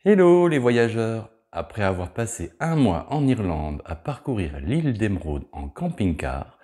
Hello les voyageurs! Après avoir passé un mois en Irlande à parcourir l'île d'Émeraude en camping-car,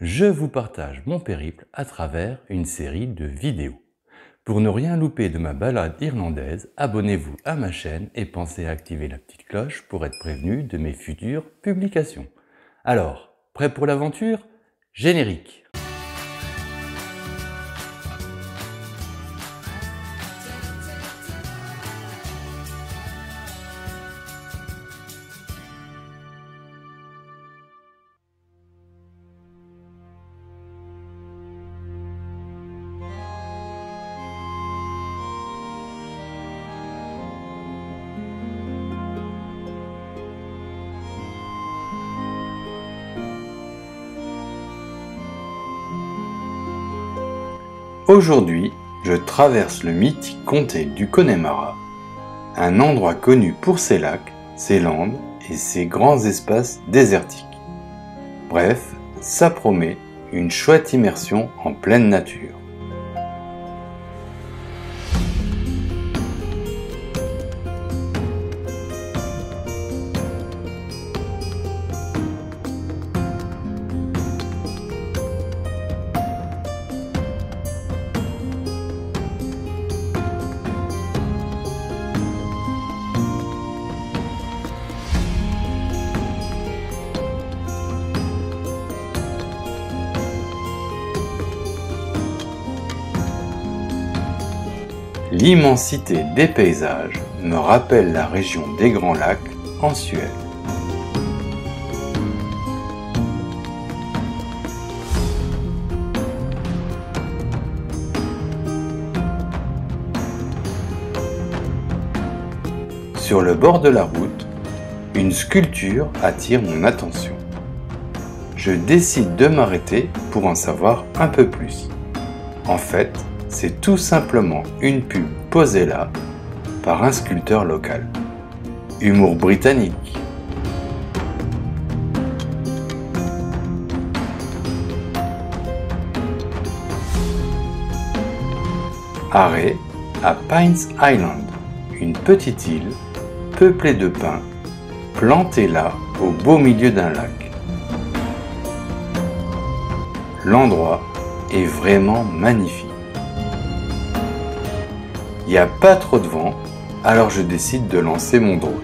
je vous partage mon périple à travers une série de vidéos. Pour ne rien louper de ma balade irlandaise, abonnez-vous à ma chaîne et pensez à activer la petite cloche pour être prévenu de mes futures publications. Alors, prêt pour l'aventure? Générique! Aujourd'hui, je traverse le mythique comté du Connemara, un endroit connu pour ses lacs, ses landes et ses grands espaces désertiques. Bref, ça promet une chouette immersion en pleine nature. L'immensité des paysages me rappelle la région des Grands Lacs en Suède. Sur le bord de la route, une sculpture attire mon attention. Je décide de m'arrêter pour en savoir un peu plus. En fait, c'est tout simplement une pub posée là par un sculpteur local. Humour britannique. Arrêt à Pines Island, une petite île peuplée de pins, plantée là au beau milieu d'un lac. L'endroit est vraiment magnifique. Il n'y a pas trop de vent, alors je décide de lancer mon drone.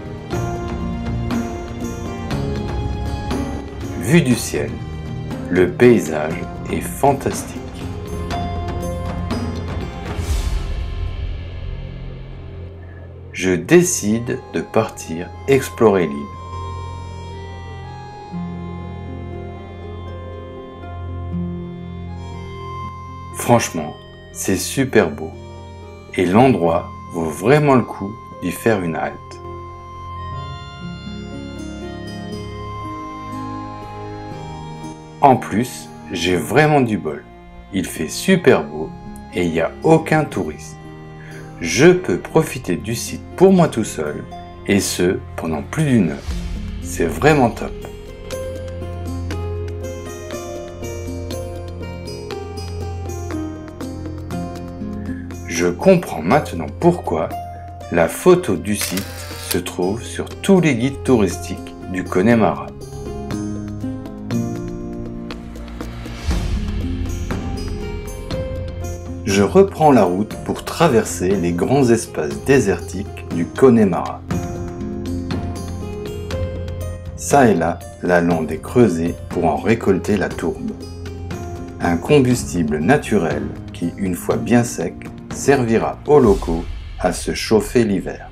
Vue du ciel, le paysage est fantastique. Je décide de partir explorer l'île. Franchement, c'est super beau. Et l'endroit vaut vraiment le coup d'y faire une halte. En plus, j'ai vraiment du bol. Il fait super beau et il n'y a aucun touriste. Je peux profiter du site pour moi tout seul et ce pendant plus d'1 heure. C'est vraiment top. Je comprends maintenant pourquoi la photo du site se trouve sur tous les guides touristiques du Connemara. Je reprends la route pour traverser les grands espaces désertiques du Connemara. Ça et là, la lande est creusée pour en récolter la tourbe. Un combustible naturel qui, une fois bien sec, servira aux locaux à se chauffer l'hiver.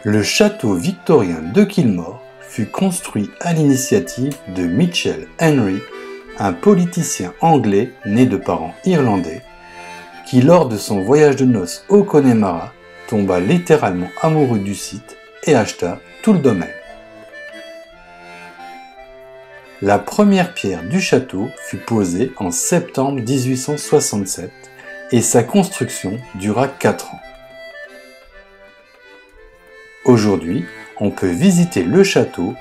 Le château victorien de Kilmore fut construit à l'initiative de Mitchell Henry, un politicien anglais né de parents irlandais, qui lors de son voyage de noces au Connemara tomba littéralement amoureux du site et acheta tout le domaine. La première pierre du château fut posée en septembre 1867 et sa construction dura 4 ans. Aujourd'hui, on peut visiter le château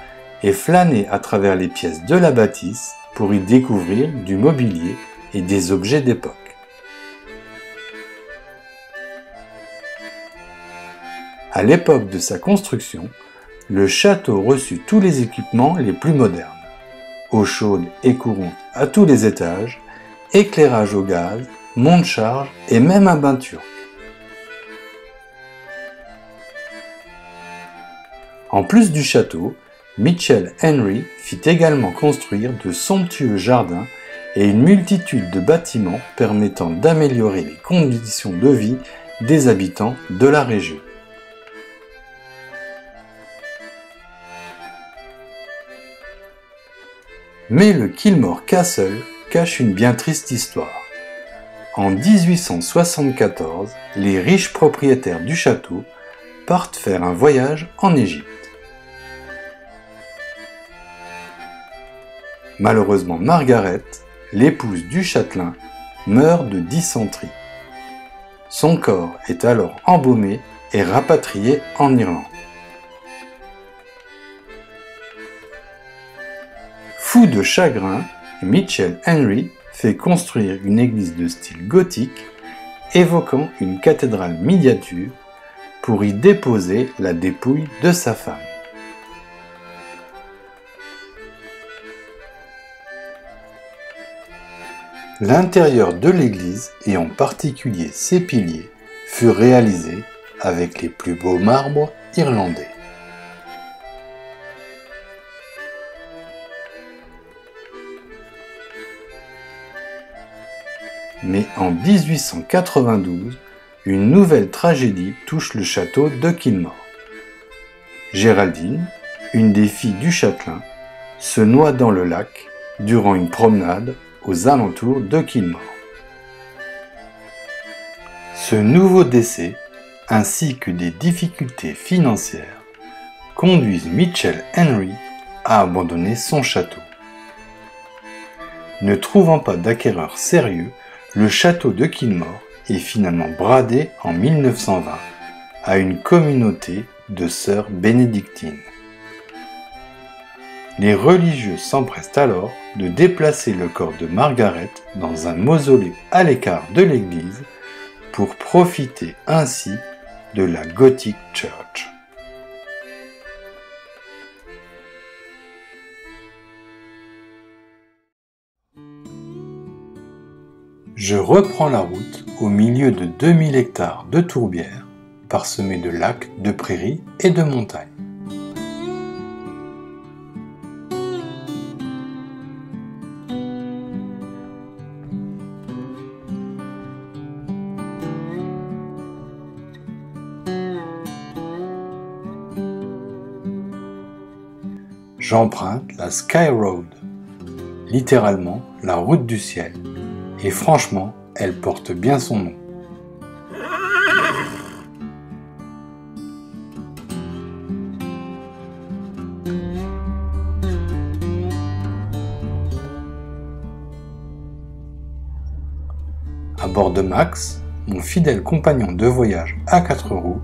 et flâner à travers les pièces de la bâtisse pour y découvrir du mobilier et des objets d'époque. À l'époque de sa construction, le château reçut tous les équipements les plus modernes. Eau chaude et courante à tous les étages, éclairage au gaz, monte-charge et même un bain turc. En plus du château, Mitchell Henry fit également construire de somptueux jardins et une multitude de bâtiments permettant d'améliorer les conditions de vie des habitants de la région. Mais le Kilmore Castle cache une bien triste histoire. En 1874, les riches propriétaires du château partent faire un voyage en Égypte. Malheureusement, Margaret, l'épouse du châtelain, meurt de dysenterie. Son corps est alors embaumé et rapatrié en Irlande. Fou de chagrin, Mitchell Henry fait construire une église de style gothique évoquant une cathédrale miniature pour y déposer la dépouille de sa femme. L'intérieur de l'église, et en particulier ses piliers, fut réalisé avec les plus beaux marbres irlandais. Mais en 1892, une nouvelle tragédie touche le château de Kilmore. Géraldine, une des filles du châtelain, se noie dans le lac durant une promenade aux alentours de Kilmore. Ce nouveau décès, ainsi que des difficultés financières, conduisent Mitchell Henry à abandonner son château. Ne trouvant pas d'acquéreur sérieux, le château de Kilmore est finalement bradé en 1920 à une communauté de sœurs bénédictines. Les religieux s'empressent alors de déplacer le corps de Margaret dans un mausolée à l'écart de l'église pour profiter ainsi de la Gothic Church. Je reprends la route au milieu de 2000 hectares de tourbières, parsemés de lacs, de prairies et de montagnes. J'emprunte la Sky Road, littéralement la route du ciel. Et franchement, elle porte bien son nom. À bord de Max, mon fidèle compagnon de voyage à 4 roues,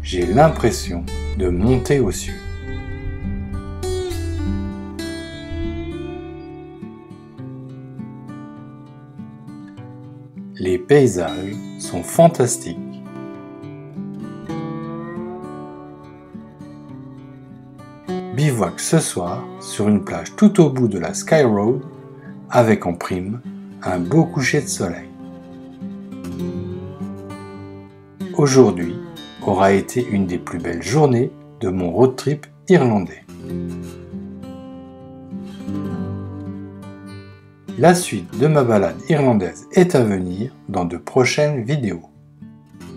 j'ai l'impression de monter aux cieux. Les paysages sont fantastiques. Bivouac ce soir sur une plage tout au bout de la Sky Road avec en prime un beau coucher de soleil. Aujourd'hui aura été une des plus belles journées de mon road trip irlandais. La suite de ma balade irlandaise est à venir dans de prochaines vidéos.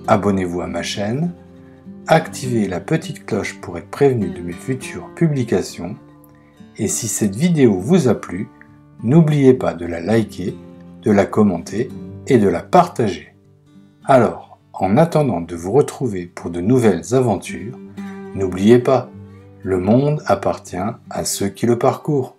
Abonnez-vous à ma chaîne, activez la petite cloche pour être prévenu de mes futures publications. Et si cette vidéo vous a plu, n'oubliez pas de la liker, de la commenter et de la partager. Alors, en attendant de vous retrouver pour de nouvelles aventures, n'oubliez pas, le monde appartient à ceux qui le parcourent.